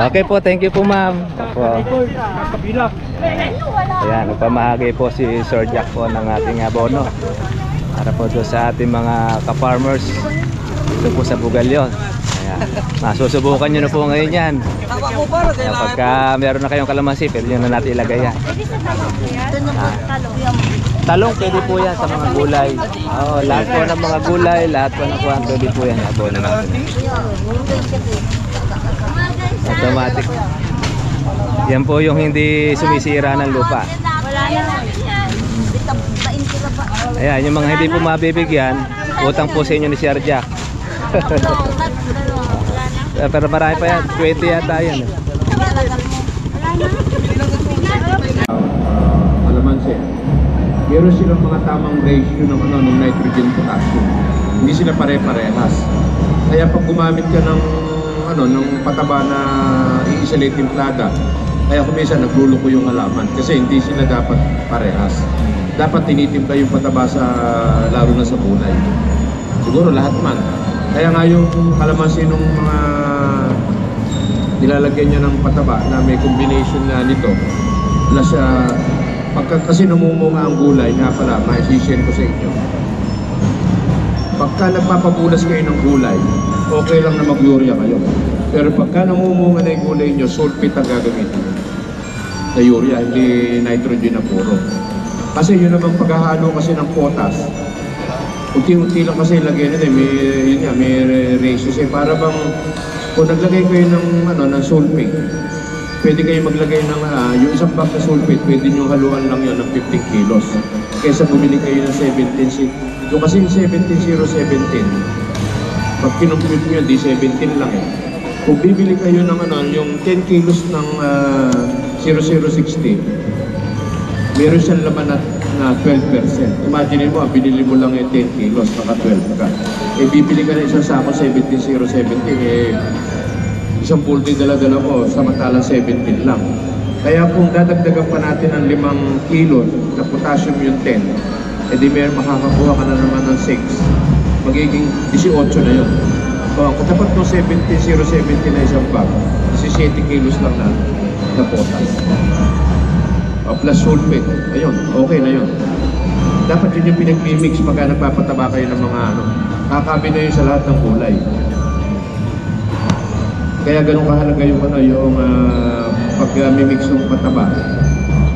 Okay po, thank you po ma'am. Ayan, nagpamahagi po si Sir Jack po ng ating abono para po doon sa ating mga ka-farmers dito po sa Bugalyon. Ayan, masusubukan nyo na po ngayon yan. Ayan, pagka meron na kayong kalamansi, pwede nyo na natin ilagay yan. Talong pwede po yan sa mga gulay. Lahat po ng mga gulay, lahat po ng kuhan, pwede po yan abono natin. Automatic. Yan po yung hindi sumisira ng lupa. Ayan, yung mga hindi po mabibigyan, utang po sa inyo ni Sir Jack. Pero marami pa yan, 20 yata yan. Kalamansi. Meron silang mga tamang ratio ng nitrogen potassium. Hindi sila pare-parehas. Kaya pag gumamit ka ng pataba na iisalate timplada, kaya kung minsan nagluluko yung halaman kasi hindi sila dapat parehas. Dapat tinitimpla yung pataba sa, lalo na sa gulay. Siguro lahat man. Kaya nga yung kalamansi nung mga nilalagyan niya ng pataba na may combination na nito, plus pagka kasi namumunga ang gulay, nga pala, ma-share ko sa inyo. Pagka nagpapabulas kayo ng gulay, okay lang na mag-urea kayo. Pero pagka namumunga na yung gulay nyo, sulfate ang gagamitin na urea, hindi nitrogen na puro. Kasi yun naman paghahalo kasi ng potas, unti-unti lang kasi lagay nila, may ratios para bang kung naglagay kayo ng sulfate, pwede kayo maglagay ng yung isang bag na sulfate, pwede nyo haluan lang yun ng 15 kilos. Kaysa bumili kayo ng 17, yung kasi 17,017, pag kinumpute nyo, di 17 lang eh. Kung bibili kayo ng yung 10 kilos ng 0060, meron siyang laman na 12%. Imagine mo, binili mo lang yung 10 kilos, naka 12 ka. Eh, bibili ka na isang sako 17,017, isang pulti dala-dala mo, samantalang 17 lang. Kaya kung dadagdagan pa natin ng 5 kilos na potassium yung 10, edi meron makakakuha ka na naman ng 6. Magiging 18 na yun. So, kung tapat ng 17,017 na isang bag, 17 kilos lang na potas. Plus sulfate, ayun, okay na yun. Dapat yun yung pinag-mix pagka nagpapataba kayo ng mga kakabi na yun sa lahat ng gulay. Kaya ganun kahalaga yung pag-mimix ng pataba.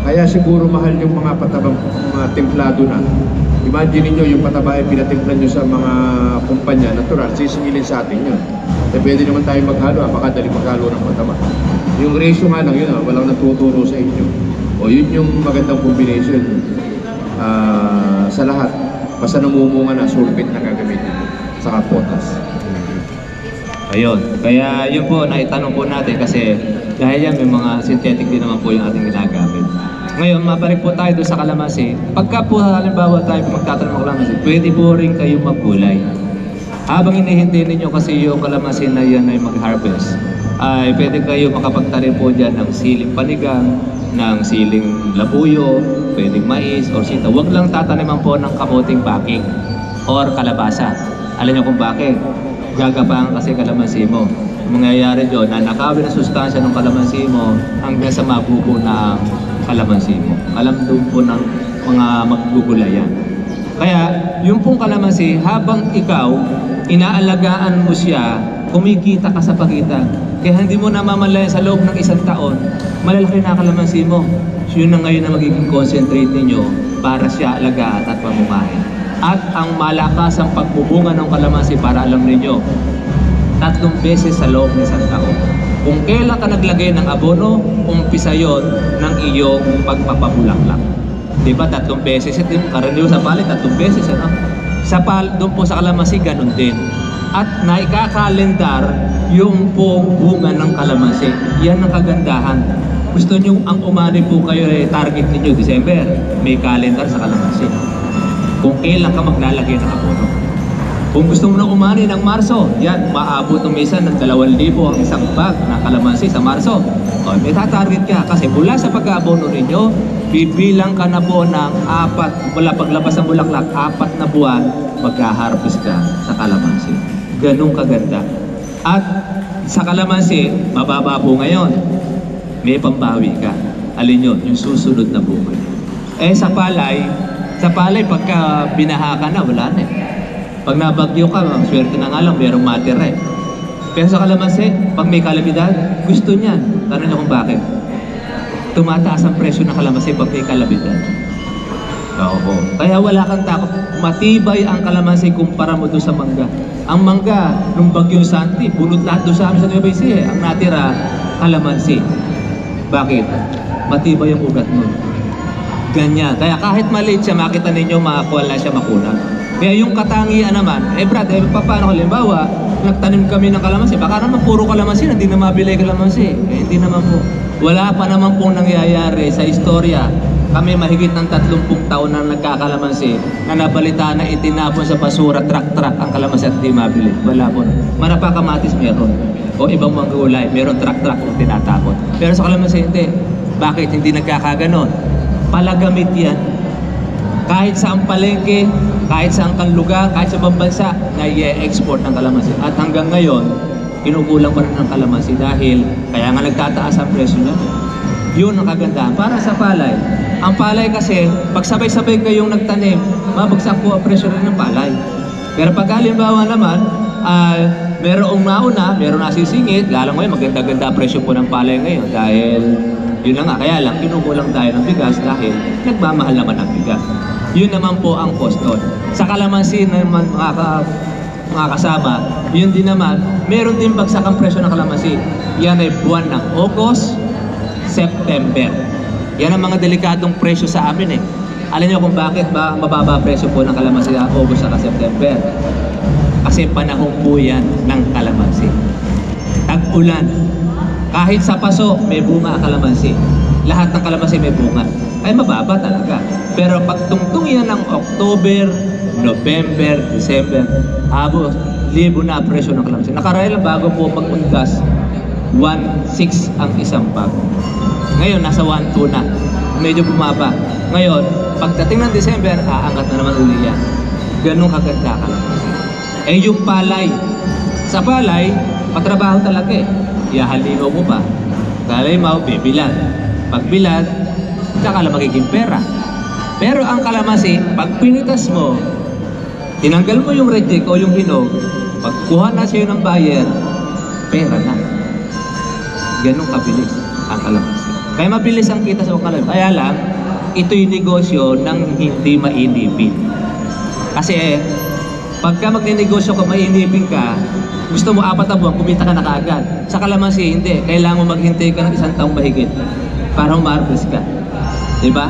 Kaya siguro mahal yung mga patabang mga templado na. Imagine niyo yung pataba ay pinatimplan nyo sa mga kumpanya, natural, sisingilin sa atin yun. Eh, pwede naman tayo maghalo, makadali maghalo ng pataba. Yung ratio nga lang yun, walang natuturo sa inyo. O yun yung magandang combination sa lahat. Basta namumunga na, sulfate na gagamitin sa potas. Ayun, kaya yun po, naitanong po natin kasi dahil yan may mga synthetic din naman po yung ating ginagamit. Ngayon, mabalik po tayo doon sa kalamansi. Pagka po halimbawa tayo magtatanong ng kalamansi, pwede po rin kayo maggulay. Habang hinihintay ninyo kasi yung kalamansi na yan ay mag-harvest, ay pwede kayo makapagtanim po dyan ng siling panigang, ng siling labuyo, pwedeng mais or sita. Huwag lang tataniman po ng kamuting baking or kalabasa. Alam nyo kung bakit? Gagapang kasi kalamansi mo. Mangyayari dyan, nanakawin ang sustansya ng kalamansi mo hanggang sa mabubo na ang kalamansi mo. Alam doon po ng mga maggugulayan. Kaya, yung pong kalamansi, habang ikaw, inaalagaan mo siya, kumikita ka sa pagitan. Kaya hindi mo namamalayan sa loob ng 1 taon, malalaki na kalamansi mo. So, yun na ngayon na magiging concentrate ninyo para siya alagaan at pamumuhay. At ang malakas ang pagbubunga ng kalamansi para alam ninyo, 3 beses sa loob ng 1 taon. Kung kailan ka naglagay ng abono, umpisa yon ng iyong pagpapabulaklak. Diba? 3 beses. Ito yung karaniw sa pali, 3 beses. Doon po sa kalamansi, ganun din. At naikakalendar yung po bunga ng kalamansi. Yan ang kagandahan. Gusto nyo ang umani po kayo, target ninyo, December, may kalendar sa kalamansi. Kung kailan ka maglalagay ng abono. Kung gusto mo na umani ng Marso, yan, maabot ng minsan ng 2,000 ang isang bag ng kalamansi sa Marso. O, may tatarget ka kasi mula sa pag-abono ninyo, bibilang ka na po ng 4, wala paglabas ng bulaklak, 4 na buwan, magka-harvest ka sa kalamansi. Ganun kaganda. At Sa kalamansi, mababa po ngayon. May pambawi ka. Alin yun? Yung susunod na bunga. Sa palay, pagka binaha ka na, wala na eh. Pag nabagyo ka, swerte na nga lang, merong matira eh. Pero sa kalamansi, pag may kalamidad, gusto niyan. Tanong niyo kung bakit. Tumataas ang presyo ng kalamansi pag may kalamidad. Oo. Kaya wala kang takot. Matibay ang kalamansi kumpara mo doon sa mangga. Ang mangga, nung bagyong Santi, bunot lahat doon sa amin sa Nueva Ecija. Ang natira, kalamansi. Bakit? Matibay ang ugat nun. Ganyan. Kaya kahit maliit siya, makita ninyo, makakuha na siya makunat. Kaya yung katangian naman, brad, paano halimbawa, nagtanim kami ng kalamansi, baka naman puro kalamansi, hindi na mabili kalamansi. Hindi naman po. Wala pa naman pong nangyayari sa istorya. Kami mahigit ng 30 taon na nagkakalamansi na nabalita na itinapon sa basura, truck-truck ang kalamansi at hindi mabili. Wala po. Manapakamatis meron. O ibang mga gulay, meron truck-truck na tinatapon. Pero sa kalamansi hindi. Bakit hindi nagkakaganon? Palagamit yan. Kahit sa ang palengke, kahit sa ang lugar, kahit sa ibang bansa, na i-export ng kalamansi. At hanggang ngayon, kinukulang pa rin ng kalamansi dahil kaya nga nagtataas ang presyo niya. Yun ang kagandahan. Para sa palay, ang palay kasi, pag sabay-sabay kayong nagtanim, mabagsak po ang presyo rin ng palay. Pero pag halimbawa naman, merong mauna, meron nasisingit, lalo ngayon maganda-ganda presyo po ng palay ngayon dahil yun na nga, kaya lang kinukulang tayo ng bigas dahil nagmamahal naman ang bigas. Yun naman po ang cost doon. Sa kalamansi naman mga kasama, yun din naman, meron din bagsak ang presyo ng kalamansi. Yan ay buwan ng August, September. Yan ang mga delikadong presyo sa amin eh. Alam niyo kung bakit ba mababa presyo po ng kalamansi sa August at September? Kasi panahon po yan ng kalamansi. Tag-ulan. Kahit sa paso, may bunga ang kalamansi. Lahat ng kalamansi may bunga. Ay mababa talaga. Pero pag tungtung yan ng October, November, December, libo na presyo ng kalamansi. Nakaraya lang bago po mag-undas, 1.6 ang isang bag. Ngayon, nasa 1.2 na. Medyo bumaba. Ngayon, pagdating ng December, aangat na naman uli yan. Ganun kaganda kalamansi. Yung palay. Sa palay, patrabaho talaga eh. Ihahalinaw mo pa. Kalimaw, bibilad. Pagbilad, tsaka lang magiging pera. Pero ang kalamansi, pag pinitas mo, tinanggal mo yung reject o yung hinog, pagkuha na siya ng buyer, pera na. Ganun kabilis ang kalamansi. Kaya mabilis ang kita sa kalamansi. Kaya lang, ito'y negosyo ng hindi mainipin. Kasi pagka magne-negosyo ka, mainipin ka, gusto mo 4 na buwan, kumita ka na kaagad. Sa kalamansi, hindi. Kailangan mo maghintay ka ng 1 taong mahigit para ma-harvest ka. Diba?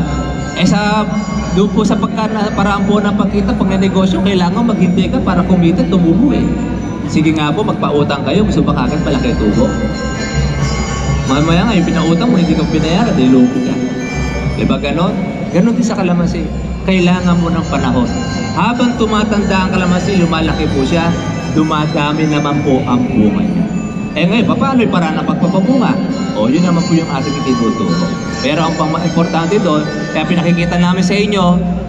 Doon po sa paraan po ng pagkita, pag na-negosyo, kailangan maghintay ka para kumita, tumubo eh. Sige nga po, magpautang kayo, gusto ba kagad malaki tubo? Mamaya nga, yung pinautang mo, hindi ka pinayaran, dahil lupo ka. Diba ganon? Ganon din sa kalamansi. Kailangan mo ng panahon. Habang tumatanda ang kalamansi, lumalaki po siya, dumadami naman po ang bunga niya. Ngayon, paano yung paraan ng pagpapabunga? Yun naman po yung ating ituturo. Pero ang pang-importante doon, kaya pinakikita namin sa inyo,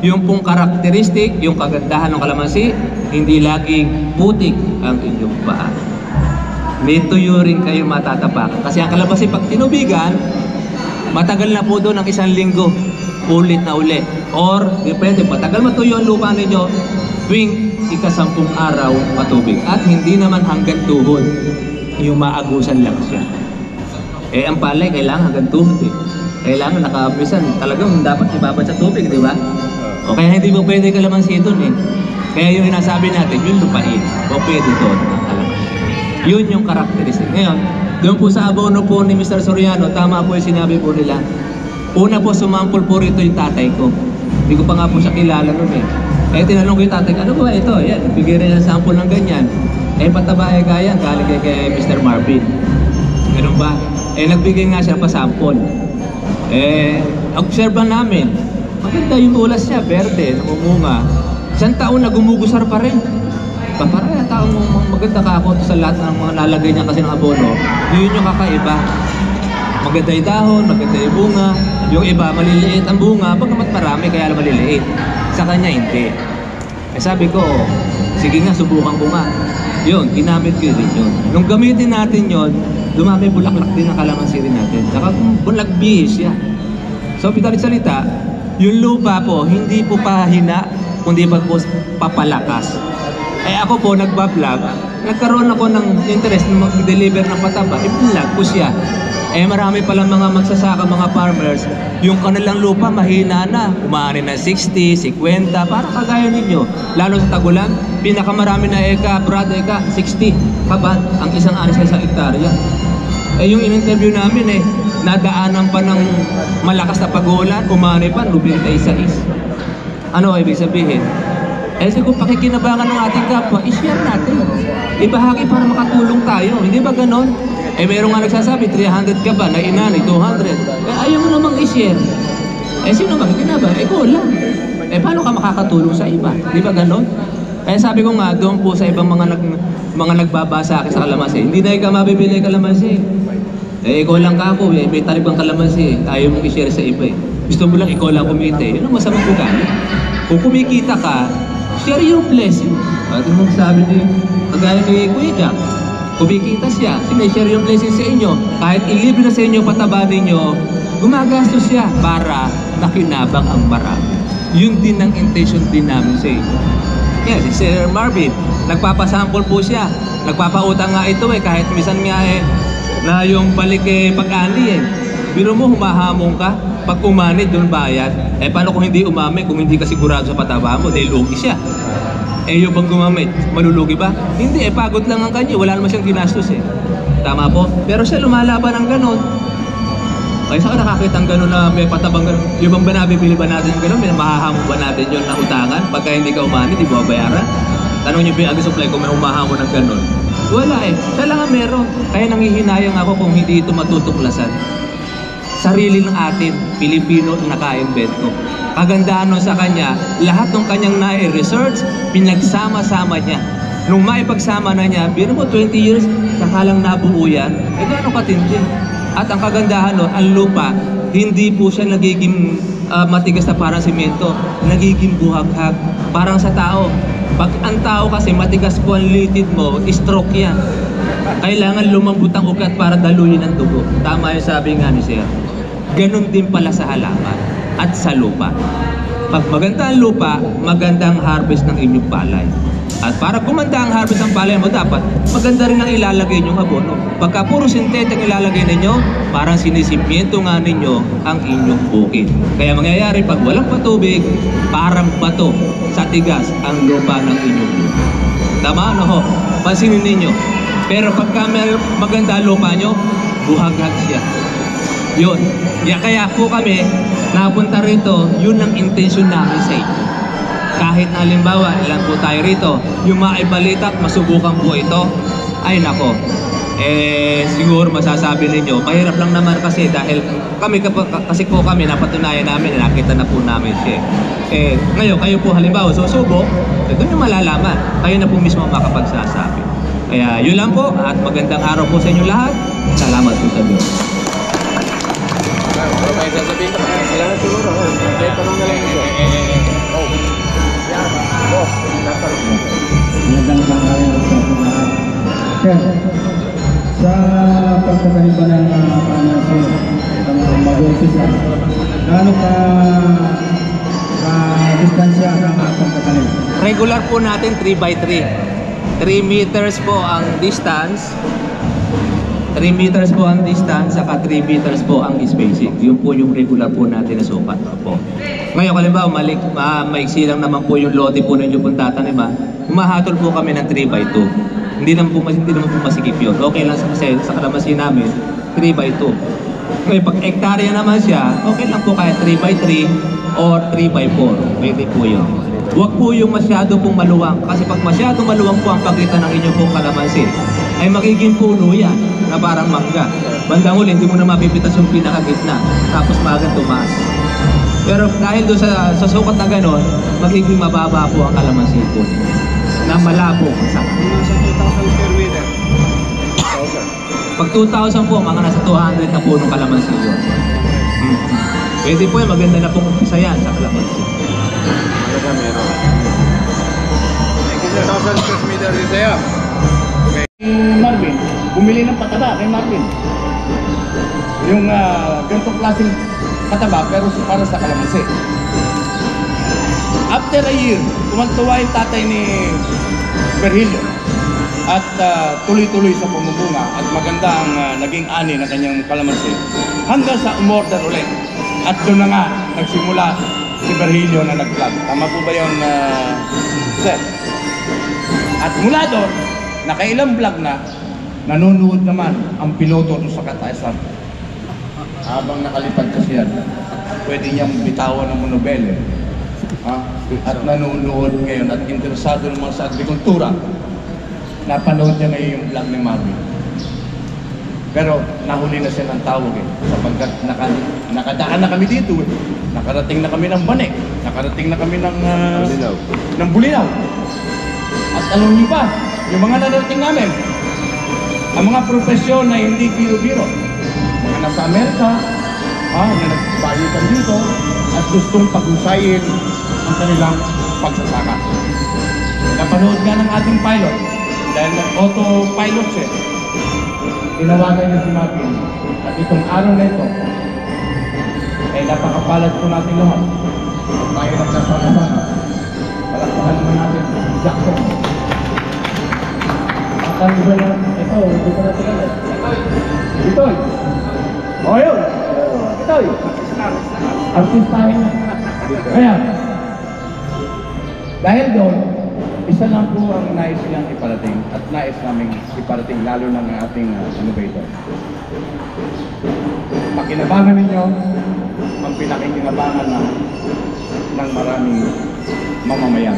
yung pong karakteristik, yung kagandahan ng kalamansi, hindi laging putik ang inyong paa. May tuyo rin kayo matatapakan. Kasi ang kalamansi, pag tinubigan, matagal na po doon ang 1 linggo, ulit na uli. Or, depende, matagal matuyo ang lupa ninyo, tuwing ika-10 araw matubig. At hindi naman hanggang tuhod, yung maagusan lang siya. Ang palay, kailangan hanggang tuhod eh. Kailangan nakabisan, talagang dapat ibabad sa tubig, di ba? O kaya hindi mo pwede kalamansi doon eh. Kaya yung inasabi natin, yung lupain, o pwede doon ang kalamansi. Yun yung karakteristik. Ngayon, doon po sa abono po ni Mr. Soriano, tama po yung sinabi po nila. Una po, sumampol po rito yung tatay ko. Hindi ko pa nga po siya kilala nun eh. Tinanong ko yung tatay, ano ba ito? Yan, bigyan rin ng sample ng ganyan. Pataba gaya, galing kay Mr. Marvin. Ganun ba? Nagbigay nga siya pa sample. Observe namin. Maganda yung ulas niya, verde, namumunga. 1 taon na gumugusar pa rin. Parang taong maganda ka ako sa lahat ng mga nalagay niya kasi ng abono. Yun yung kakaiba. Maganda yung dahon, maganda yung bunga. Yung iba, maliliit ang bunga. Pagkamat marami, kaya maliliit. Sa kanya, hindi. Sabi ko, sige nga, subukan ko nga. Yun, ginamit ko rin yun. Nung gamitin natin yun, dumami bulaklak din ang kalamansi rin natin. Saka bulagbihis siya. So, pitalit salita, yung lupa po, hindi po pahina, kundi po papalakas. Eh ako po, nagbablog, nagkaroon ako ng interest na mag-deliver ng pataba, i-vlog ko siya. Eh marami palang mga magsasaka, mga farmers, yung kanilang lupa mahina na, umaanin ng 60, 50, para kagaya ninyo. Lalo sa tagulan, pinakamarami na eka, eka, 60. Kaban, ang isang ani sa isang hektarya. Eh yung in-interview namin nadaanan pa ng malakas na pag-uulan, umani pa, 96. Ano ibig sabihin? Eh kung pakikinabangan ng ating kapwa, i-share natin. Ibahagi para makatulong tayo. Hindi ba ganon? Eh mayroong nga nagsasabi, 300 ka ba? Na inani, 200. Eh ayaw mo namang i-share. Eh sino makikinabang? Ikaw lang. Eh paano ka makakatulong sa iba? Hindi ba ganon? Kaya sabi ko nga, doon po sa ibang mga nagbabasa akin sa kalamansi, hindi na ikaw mabibili kalamansi. Eh ikaw lang ka ako, may talibang kalamansi. Ayaw mong i-share sa iba eh. Gusto mo lang ikaw lang kumita eh. Yun ang masamang ugali. Kung kumikita ka, share your blessing. At yung sabi ni kagaya ni Kuya Jack, kumikita siya, sinashare yung blessing sa inyo. Kahit ilibre na sa inyo pataba ninyo, gumagastos siya para nakinabang ang marami. Yun din ang intention din namin sa inyo. Yeah, si Sir Marvin, nagpapasample po siya. Nagpapautang nga ito kahit minsan nga na yung balik pag-ani Biro mo, humahamong ka, pag umanid doon bayad, paano kung hindi umami, kung hindi ka sigurado sa pataba mo, dahil lugi siya. Yung bang gumamit, malulugi ba? Hindi, pagod lang ang kanya, wala naman siyang ginastos Tama po? Pero siya lumalaban ng ganon. Kaya saan ka nakakita ang ganon na may patabang ganon? Yung bang ba nabibili ba natin yung ganon? May mahahamon ba natin yun na utangan? Pagka hindi ka umanid, di ba bayaran? Tanong niyo yung ag-supply kung may umahamon ng ganon. Wala siya lang ang meron. Kaya nangihinayang ako kung hindi ito matutuklasan. Sarili ng atin, Pilipino na naka-invento. Kagandahan nun sa kanya, lahat ng kanyang na-research, pinagsama-sama niya. Nung maipagsama na niya, biro mo 20 years, saka lang nabuo yan, gaano katindi. At ang kagandahan nun, ang lupa, hindi po siya nagiging matigas na parang simento, nagiging buhaghag, parang sa tao. Pag ang tao kasi matigas po ang litid mo, stroke yan. Kailangan lumambot ang ugat para daluyin ang dugo. Tama yung sabi nga ni Sir. Ganon din pala sa halaman at sa lupa. Pag maganda ang lupa, maganda ang harvest ng inyong palay. At para gumanda ang harvest ng palay mo, dapat maganda rin ang ilalagay nyong abono. Pagka puro synthetic ilalagay ninyo, parang sinisimiento nga ninyo ang inyong bukid. Kaya mangyayari pag walang patubig, parang bato sa tigas ang lupa ng inyong lupa. Tama, no? Pansinin ninyo. Pero pagka maganda ang lupa nyo, buhaghag siya. Yun. Kaya po kami, napunta rito, yun ang intention namin sa inyo. Kahit na halimbawa, ilan po tayo rito, yung maibalitak, masubukan po ito, ay nako. Siguro masasabi ninyo, mahirap lang naman kasi dahil kasi po kami, napatunayan namin, nakita na po namin siya. Ngayon, kayo po halimbawa, susubok, doon yung malalaman. Kayo na po mismo makapagsasabi. Kaya yun lang po, at magandang araw po sa inyo lahat. Salamat po sa Diyos. Pero may sasabihin ka, wala na siguro. Tanong na lang ito. Boss, natanong mo. Magandang araw sa lahat. Sir, sa pagtatanim ba ng kalamansi, mag-umpisa, gaano ka-distansya ng pagtatanim? Regular po natin 3x3. 3 meters po ang distance. 3 meters po ang distance, saka 3 meters po ang spacing. Yun po yung regular po natin na sukat po. Ngayon, kalimbawa, maiksi lang naman po yung lote po ninyo pong tatanim. Humahatol po kami ng 3x2. Hindi naman po masikip yun. Okay lang kasi sa kalamansi namin, 3x2. Ngayon, pag hektarya naman siya, okay lang po kaya 3x3 or 3x4. Pwede po yun. Huwag po yung masyado pong maluwang. Kasi pag masyado maluwang po ang pagitan ng inyong pong kalamansi, ay magiging puno yan na parang mangga. Bandang huli, hindi mo na mapipitas yung pinakagitna. Tapos maagang tumaas. Pero dahil doon sa sukat na gano'n, magiging mababa po ang kalamansi po. Na malabo ang saka. Nasa 2,000 per meter. Pag 2,000 po, mga nasa 200 na po ng kalamansi yun. Pwede po yan, maganda na pong umpisa yan sa kalamansi. Talaga meron. Thank you, sir. 1,000 per meter din sa'yo. Marvin, bumili ng pataba kay Marvin. Yung ganitong klaseng pataba pero para sa kalamansi. After a year, tumantuwa yung tatay ni Virgilio at tuloy-tuloy sa pamumuga at maganda ang naging ani ng kanyang kalamansi hanggang sa umorder ulit. At doon na nga nagsimula si Virgilio na nag-vlog. Tama po ba yun, sir? At mula doon, nakailang vlog na, nanonood naman ang piloto doon sa kataasan. Habang nakalipad kasi yan, pwede niyang bitawan ng monobele. At nanonood ngayon at interesado naman sa agrikultura, napanood niya ngayon yung vlog ni Marvin. Pero nahuli na siya ng tawag sapagkat nakadaan na kami dito nakarating na kami ng Bane, nakarating na kami ng Bulinaw. At alam niyo ba, yung mga narating namin, ang mga profesyon na hindi biro-biro, mga nasa Amerika, na nagpalitan dito at gustong pag-usayin ang kanilang pagsasaka. Napanood nga ng ating pilot, dahil nag-auto-pilot siya, tinawagan niya si Marvin. At itong araw na ito, ay napakapalad po natin lahat. At tayo nagsasama-sama. Palakpakan naman natin, Jackson. Ang iba na, ito, hindi ko natin alam. Itoy! O yun! Itoy! Artistahin. Kaya, dahil doon, isa lang po ang nais nilang iparating at nais namin iparating lalo ng ating innovator. Pakinabangan ninyo ang pinakikinabangan ng maraming mamamayan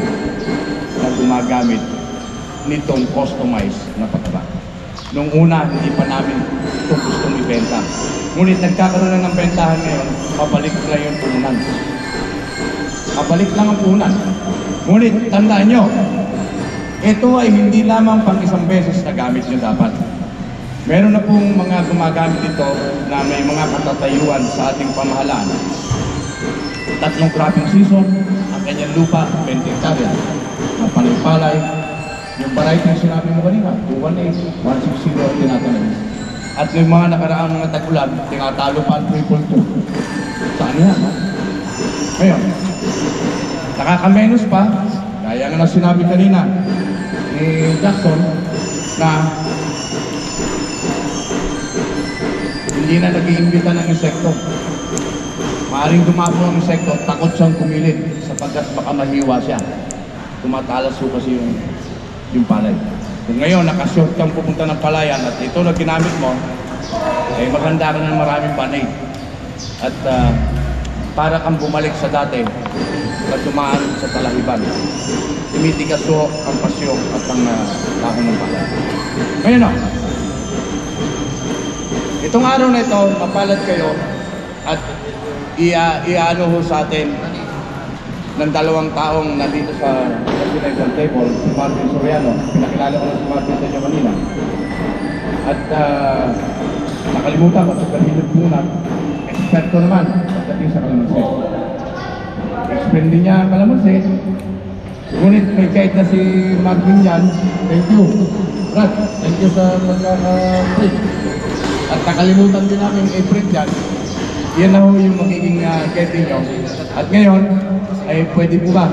na gumagamit nitong customized na pataba. Noong una, hindi pa namin ito gustong ibenta. Ngunit nagkakaroon na ng bentahan ngayon, mabalik lang yung punan. Mabalik lang ang punan. Ngunit, tandaan nyo, ito ay hindi lamang pang isang beses na gamit nyo dapat. Meron na pong mga gumagamit ito na may mga katatayuan sa ating pamahalaan. 3 cropping season, ang kanyang lupa, 20 hektarya. Ang panipalay, yung variety na sinabi mo kanina, 218, 160 ang tinatanim. At yung mga nakaraang mga tag-ulan, tinatalo pa ang 3.2. Saan yan? Ngayon, nakakamenos pa, kaya nga na sinabi kanina ni Jackson na hindi na nag-iimbita ng insekto. Maaring dumapo ang insekto, takot siyang kumilid sapagkat baka mahiwa siya. Tumatalas po kasi yung palay. Kung ngayon, nakashort kang pupunta ng palayan at ito na ginamit mo, ay maganda ka ng maraming panay. At para kang bumalik sa dati na tumaan sa talahiban. Tumitigas so ang pasyo at ang dahon ng palay. Ngayon o, itong araw na ito, mapalad kayo at iaano ho sa atin ng 2 taong nandito sa presidential table, si Marvin Soriano. Pinakilala ko na si Marvin sa inyo kanina. At nakalimutan ko sa Virgilio muna, eksperto naman pagdating sa kalamansi. Expert din niya ang kalamansi. Ngunit may kahit na si Marvin yan, thank you. Brad, thank you sa pagka-break. At nakalimutan din namin i-break yan. Yan na ho yung magiging kahit nyo. At ngayon, ay pwede po ba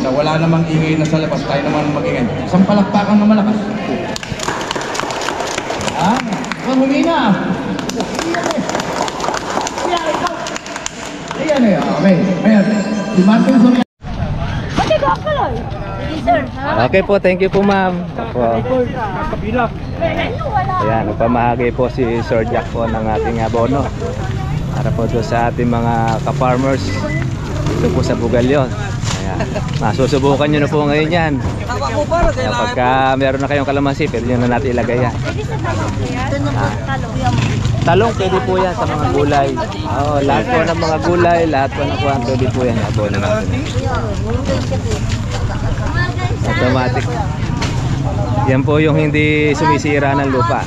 na wala namang ingay na sa labas, tayo naman mag-ingay. Isang palakpakan na malakas. Humina! Ayan eh, okay. Ayan, si Martin Soriano. Okay po, thank you po ma'am. Ayan, nagpamahagi po si Sir Jack po ng ating abono para po doon sa ating mga ka-farmers dito po sa Bugalyon. Ayan, masusubukan nyo na po ngayon yan. Ayan, pagka meron na kayong kalamansi, pwede nyo na natin ilagay yan. Talong pwede po yan sa mga gulay. Lahat po ng mga gulay, lahat po ng kuhan, pwede po yan abono natin. Automatic. Yan po yung hindi sumisira ng lupa.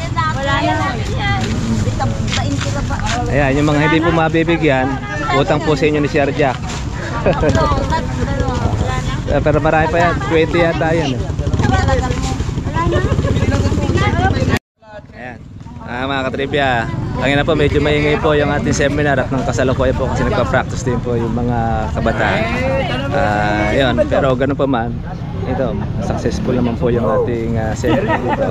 Ayan, yung mga hindi po mabibigyan, utang po sa inyo ni Sir Jack. Pero marami pa yan, 20 yata yan. mga katribya. Kanina po medyo maingay po yung ating seminar at ng kasalukuyan po kasi nagpa-practice din po yung mga kabataan. Yun, pero ganun pa man, ito, successful naman po yung ating seminar dito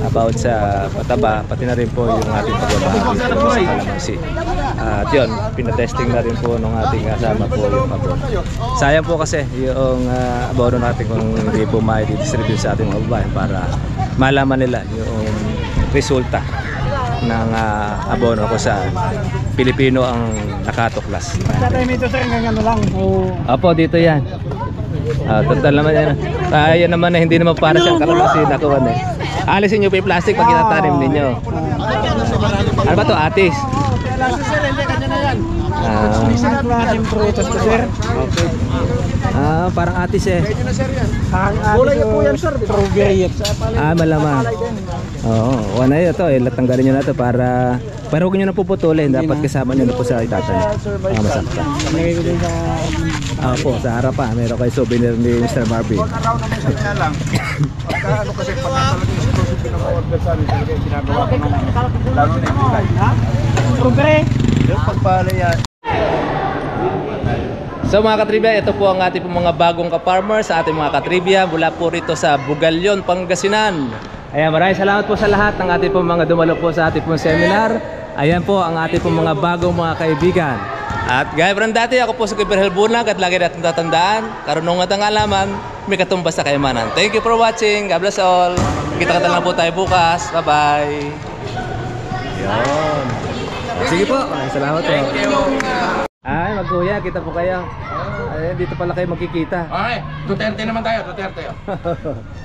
about sa pataba, pati na rin po yung ating pagbabahagi sa kalamansi. At yun, pinatesting na rin po ng ating kasama po yung abono. Sayang po kasi yung abono natin kung hindi po mai-distribute sa ating mga babae para malaman nila yung resulta ng abono ko sa Pilipino ang nakatuklas. Tatay nito sir, hanggang ano lang. Opo, dito yan. Total naman yan. Yan naman na hindi naman para siyang kalamansi nakuha eh. Alisin nyo pa yung plastic pag kinatanim ninyo. Ano ba to, atis? Sir, hindi kanya na yan. Isang klaseng prutas to sir. Okay. Parang atis eh. Kulay po yan sir. Strawberry. Malamang. Oo, wala yun ito eh. Tanggalin nyo na ito para huwag nyo na puputulin. Dapat kasama nyo na po sa itatan. Masakta. Po, sa harapan. Meron kayo souvenir ni Mr. Barbie. lang. Ano kasi pagka talagang exclusive pinaka-order sa amin, talaga yung ginagawa ko ng lalo na yung bilay. Strawberry. Yung pagpalaya. So mga katribya, ito po ang ating mga bagong ka-farmer sa ating mga katribya mula po rito sa Bugalyon, Pangasinan. Ayan, maraming salamat po sa lahat ng ating po mga dumalo po sa ating pong seminar. Ayan po ang ating po mga bagong mga kaibigan. At gaya pa rin dati, ako po si Gabriel Bunag at lagi natin tatandaan, karunungan at ang alaman, may katumbas sa kayamanan. Thank you for watching. God bless all. Kita-kita lang po tayo bukas. Bye-bye. Yun. Sige po. Maraming salamat po. Ay, magkuya, kita po kayo. Ay, dito pala kayo magkikita. Okay, Duterte naman tayo, Duterte.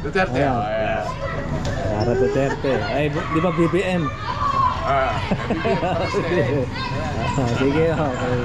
Duterte. Ayan. Sara Duterte. Ay, di ba BBM? Ah. Sige, okay.